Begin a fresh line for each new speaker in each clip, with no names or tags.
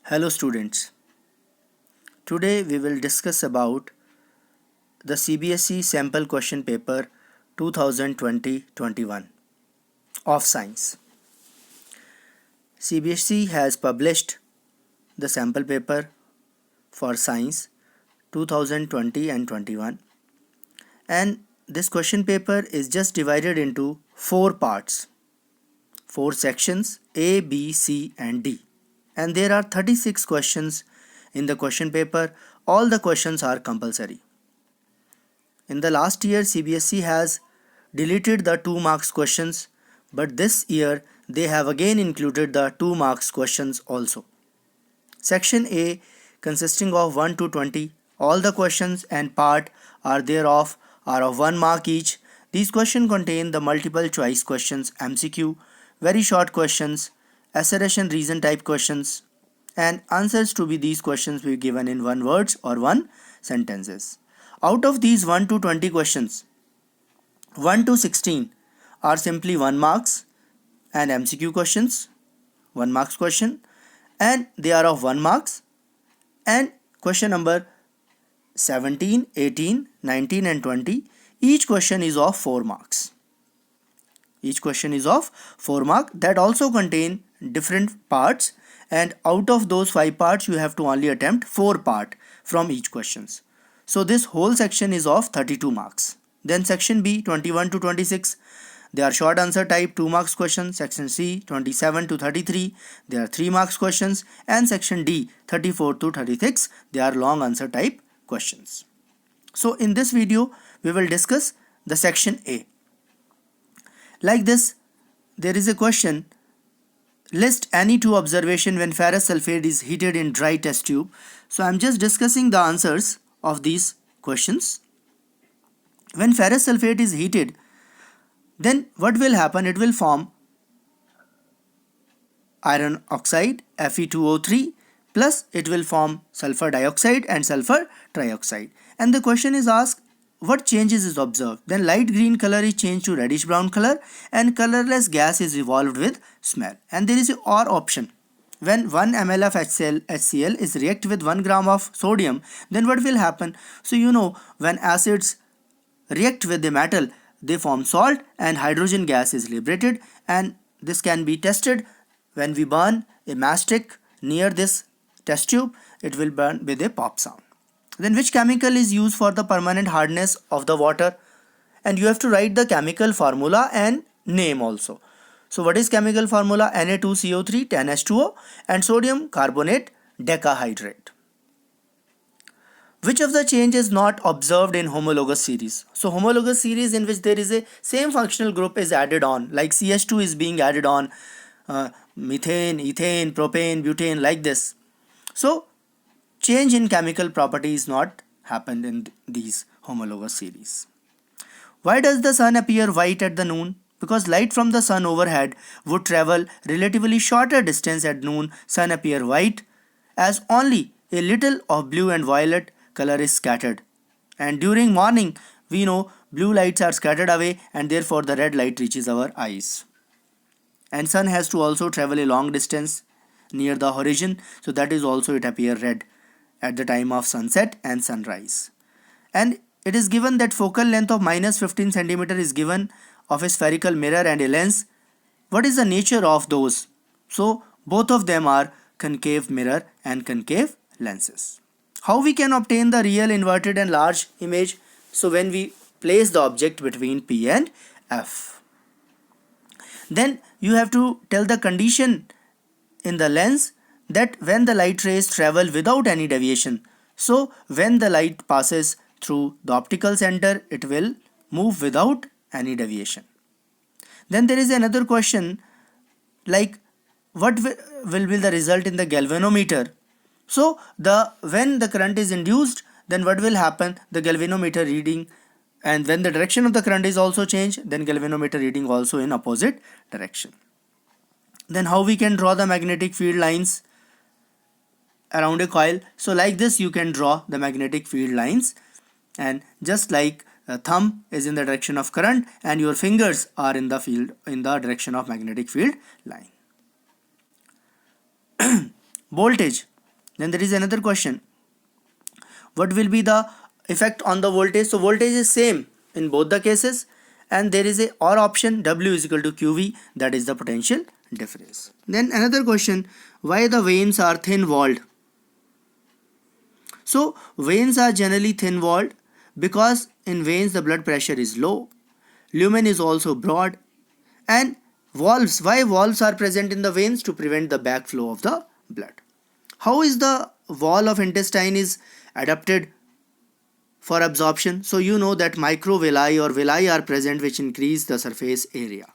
Hello students. Today we will discuss about the CBSE sample question paper 2020-21 of science. CBSE has published the sample paper for science 2020 and 21, and this question paper is just divided into 4 parts, 4 sections A, B, C and D. And there are 36 questions in the question paper. All the questions are compulsory. In the last year, CBSE has deleted the 2 marks questions, but this year they have again included the 2 marks questions also. Section A consisting of 1 to 20, all the questions and part are thereof are of 1 mark each. These questions contain the multiple choice questions, MCQ, very short questions, assertion reason type questions, and answers to these questions will be given in 1 words or 1 sentences. Out of these 1 to 20 questions, 1 to 16 are simply 1 marks and MCQ questions, 1 marks question, and they are of 1 marks, and question number 17, 18, 19 and 20, each question is of 4 marks. Each question is of 4 marks that also contain different parts, and out of those 5 parts you have to only attempt 4 parts from each questions. So this whole section is of 32 marks. Then section B 21 to 26, they are short answer type 2 marks questions. Section C 27 to 33, they are 3 marks questions, and section D 34 to 36, they are long answer type questions. So in this video we will discuss the section A. Like this, there is a question: list any 2 observations when ferrous sulfate is heated in dry test tube. So I am just discussing the answers of these questions. When ferrous sulfate is heated, then what will happen? It will form iron oxide, Fe2O3, plus it will form sulfur dioxide and sulfur trioxide. And the question is asked, what changes is observed? Then light green color is changed to reddish brown color, and colorless gas is evolved with smell. And there is a OR option. When 1 ml of HCl is react with 1 gram of sodium, then what will happen? So when acids react with the metal, they form salt and hydrogen gas is liberated, and this can be tested when we burn a matchstick near this test tube. It will burn with a pop sound. Then which chemical is used for the permanent hardness of the water? And you have to write the chemical formula and name also. So what is chemical formula? Na2CO3 10H2O and sodium carbonate decahydrate. Which of the change is not observed in homologous series? So homologous series in which there is a same functional group is added on, like CH2 is being added on, methane, ethane, propane, butane, like this. So change in chemical properties not happened in these homologous series. Why does the sun appear white at the noon? Because light from the sun overhead would travel relatively shorter distance at noon. Sun appear white as only a little of blue and violet color is scattered. And during morning, we know blue lights are scattered away, and therefore the red light reaches our eyes. And sun has to also travel a long distance near the horizon, so that is also it appear red at the time of sunset and sunrise. And it is given that focal length of minus 15 centimeter is given of a spherical mirror and a lens. What is the nature of those? So both of them are concave mirror and concave lenses. How we can obtain the real inverted and large image? So when we place the object between P and F, then you have to tell the condition in the lens that when the light rays travel without any deviation. So when the light passes through the optical center, it will move without any deviation. Then there is another question like, what will be the result in the galvanometer? So when the current is induced, then what will happen? The galvanometer reading, and when the direction of the current is also changed, then galvanometer reading also in opposite direction. Then how we can draw the magnetic field lines around a coil? So like this you can draw the magnetic field lines, and just like a thumb is in the direction of current and your fingers are in the direction of magnetic field line. Voltage. Then there is another question. What will be the effect on the voltage? So voltage is same in both the cases, and there is a or option, W is equal to QV, that is the potential difference. Then another question, why the veins are thin walled? So veins are generally thin walled because in veins the blood pressure is low, lumen is also broad, and valves, why valves are present in the veins? To prevent the backflow of the blood. How is the wall of intestine is adapted for absorption? So you know that microvilli or villi are present which increase the surface area.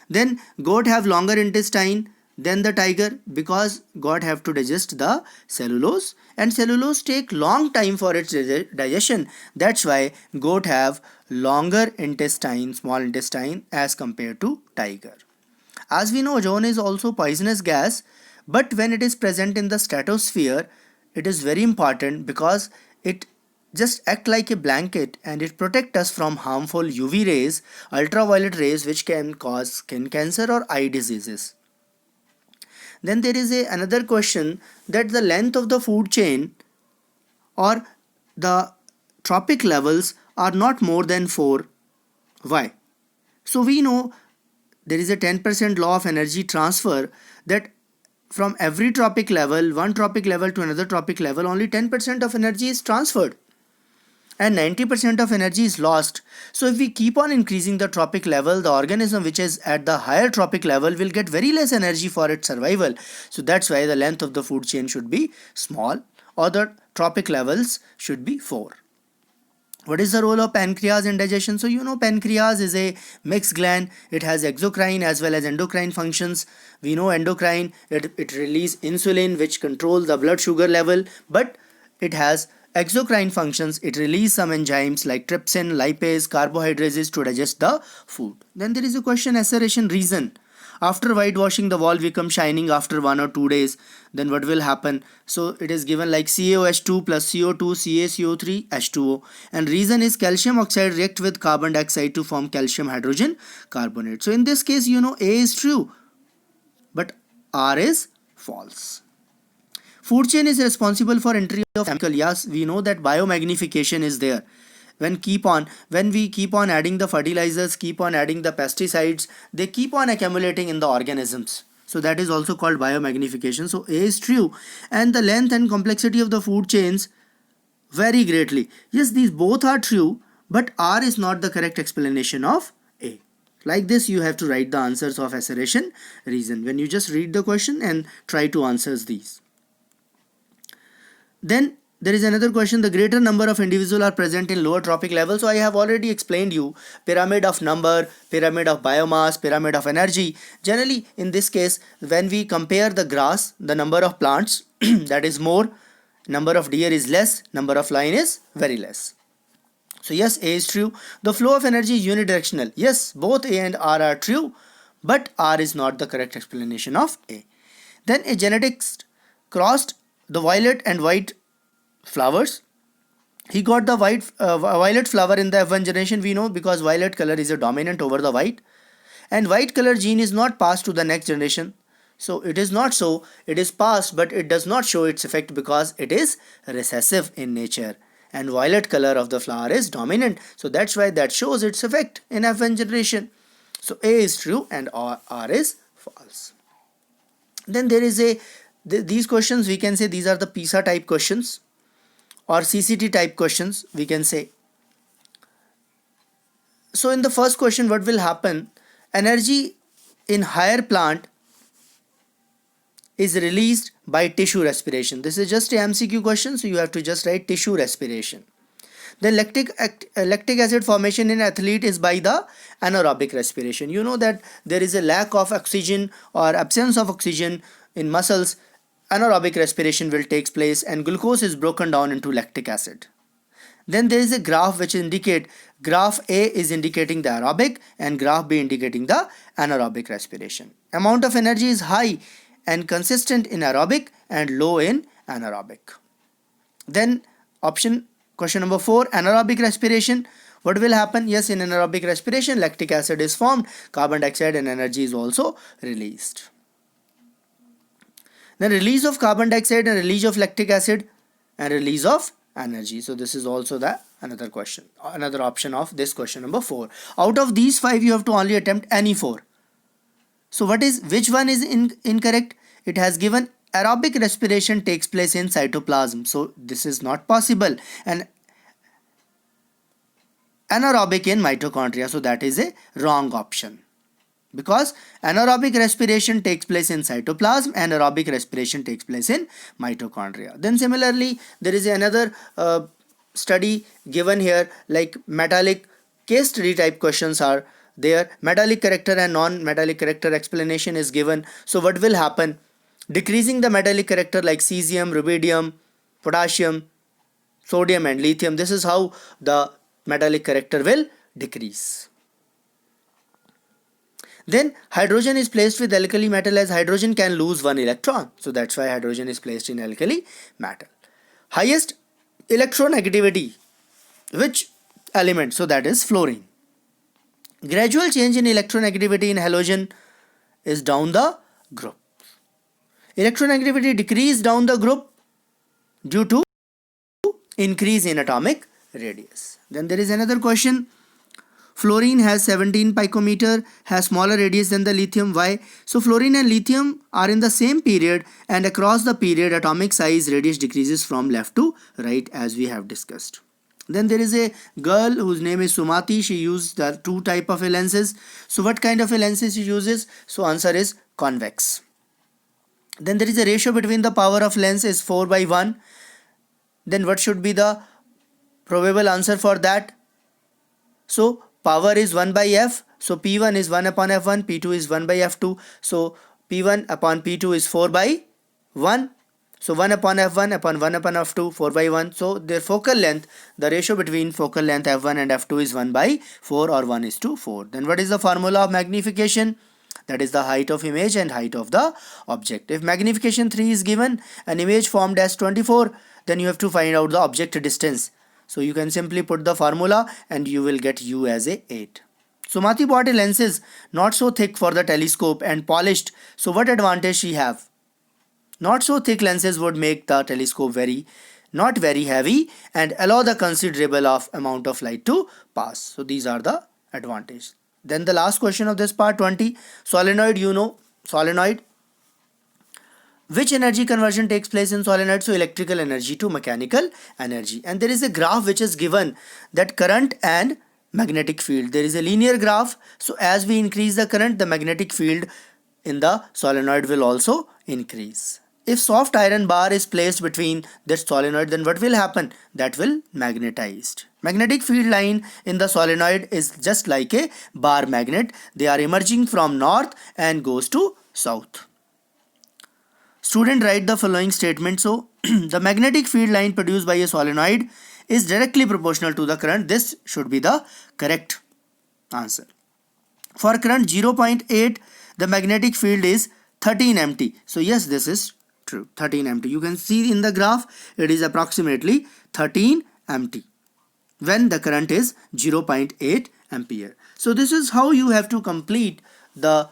Then goat have longer intestine than the tiger because goat have to digest the cellulose, and cellulose take long time for its digestion. That's why goat have longer intestine, small intestine, as compared to tiger. As we know, ozone is also poisonous gas, but when it is present in the stratosphere, it is very important because it just act like a blanket and it protect us from harmful UV rays, ultraviolet rays, which can cause skin cancer or eye diseases. Then there is another question, that the length of the food chain or the trophic levels are not more than 4. Why? So we know there is a 10% law of energy transfer, that from every trophic level, one trophic level to another trophic level, only 10% of energy is transferred and 90% of energy is lost. So if we keep on increasing the trophic level, the organism which is at the higher trophic level will get very less energy for its survival. So that's why the length of the food chain should be small, or the trophic levels should be 4. What is the role of pancreas in digestion? So you know pancreas is a mixed gland. It has exocrine as well as endocrine functions. We know endocrine, it releases insulin which controls the blood sugar level, but it has exocrine functions. It releases some enzymes like trypsin, lipase, carbohydrates to digest the food. Then there is a question, aceration reason. After whitewashing, the wall becomes shining after 1 or 2 days. Then what will happen? So it is given like CaOH2 plus CO2 CaCO3 H2O, and reason is calcium oxide react with carbon dioxide to form calcium hydrogen carbonate. So in this case, you know A is true, but R is false. Food chain is responsible for entry of chemical. Yes, we know that biomagnification is there. When we keep on adding the fertilizers, keep on adding the pesticides, they keep on accumulating in the organisms. So that is also called biomagnification. So A is true, and the length and complexity of the food chains vary greatly. Yes, these both are true, but R is not the correct explanation of A. Like this, you have to write the answers of acceleration reason when you just read the question and try to answer these. Then there is another question, the greater number of individuals are present in lower trophic level. So I have already explained you pyramid of number, pyramid of biomass, pyramid of energy. Generally in this case, when we compare the grass, the number of plants that is more, number of deer is less, number of lion is very less. So yes, A is true. The flow of energy is unidirectional. Yes, both A and R are true, but R is not the correct explanation of A. Then a geneticist crossed the violet and white flowers. He got the violet flower in the F1 generation. We know because violet color is a dominant over the white, and white color gene is not passed to the next generation. So it is not so, it is passed, but it does not show its effect because it is recessive in nature, and violet color of the flower is dominant. So that's why that shows its effect in F1 generation. So A is true and R is false. Then there is these questions, we can say these are the PISA type questions or CCT type questions, we can say. So in the first question, what will happen? Energy in higher plant is released by tissue respiration. This is just a MCQ question, so you have to just write tissue respiration. The lactic acid formation in athlete is by the anaerobic respiration. You know that there is a lack of oxygen or absence of oxygen in muscles. Anaerobic respiration will take place and glucose is broken down into lactic acid. Then there is a graph which indicate, graph A is indicating the aerobic and graph B indicating the anaerobic respiration. Amount of energy is high and consistent in aerobic and low in anaerobic. Then question number 4, anaerobic respiration. What will happen? Yes, in anaerobic respiration, lactic acid is formed, carbon dioxide and energy is also released. Then release of carbon dioxide and release of lactic acid and release of energy. So this is also the another question, another option of this question number 4. Out of these 5 you have to only attempt any 4. So which one is incorrect? It has given aerobic respiration takes place in cytoplasm. So this is not possible. And anaerobic in mitochondria. So that is a wrong option. Because anaerobic respiration takes place in cytoplasm and aerobic respiration takes place in mitochondria. Then similarly, there is another study given here, like metallic case study type questions are there. Metallic character and non-metallic character explanation is given. So what will happen? Decreasing the metallic character like cesium, rubidium, potassium, sodium and lithium. This is how the metallic character will decrease. Then hydrogen is placed with alkali metal, as hydrogen can lose 1 electron. So that's why hydrogen is placed in alkali metal. Highest electronegativity, which element? So that is fluorine. Gradual change in electronegativity in halogen is down the group. Electronegativity decrease down the group due to increase in atomic radius. Then there is another question. Fluorine has 17 picometer, has smaller radius than the lithium. Why? So fluorine and lithium are in the same period, and across the period atomic size radius decreases from left to right, as we have discussed. Then there is a girl whose name is Sumati. She used the 2 type of lenses. So what kind of a lenses she uses? So answer is convex. Then there is a ratio between the power of lens is 4/1. Then what should be the probable answer for that? So power is 1/f. So P1 is 1 upon F1, P2 is 1/f2. So P1 upon P2 is 4/1. So 1 upon F1 upon 1 upon F2, 4/1. So their focal length, the ratio between focal length F1 and F2 is 1/4 or 1:4. Then what is the formula of magnification? That is the height of image and height of the object. If magnification 3 is given, an image formed as 24, then you have to find out the object distance. So you can simply put the formula and you will get U as a 8. Sumati bought a lenses not so thick for the telescope and polished. So what advantage she have? Not so thick lenses would make the telescope not very heavy and allow the considerable amount of light to pass. So these are the advantages. Then the last question of this part 20. Solenoid, solenoid. Which energy conversion takes place in solenoid? So electrical energy to mechanical energy. And there is a graph which is given, that current and magnetic field. There is a linear graph. So as we increase the current, the magnetic field in the solenoid will also increase. If soft iron bar is placed between this solenoid, then what will happen? That will magnetized. Magnetic field line in the solenoid is just like a bar magnet. They are emerging from north and goes to south. Student, write the following statement. So the magnetic field line produced by a solenoid is directly proportional to the current. This should be the correct answer. For current 0.8, the magnetic field is 13 MT. So yes, this is true, 13 MT. You can see in the graph, it is approximately 13 MT when the current is 0.8 ampere. So this is how you have to complete the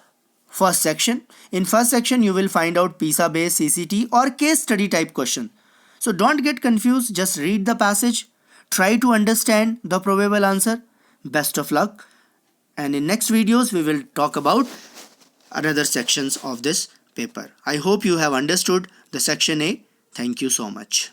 first section. In first section, you will find out PISA based CCT or case study type question. So don't get confused, just read the passage, try to understand the probable answer. Best of luck. And in next videos, we will talk about another sections of this paper. I hope you have understood the section A. Thank you so much.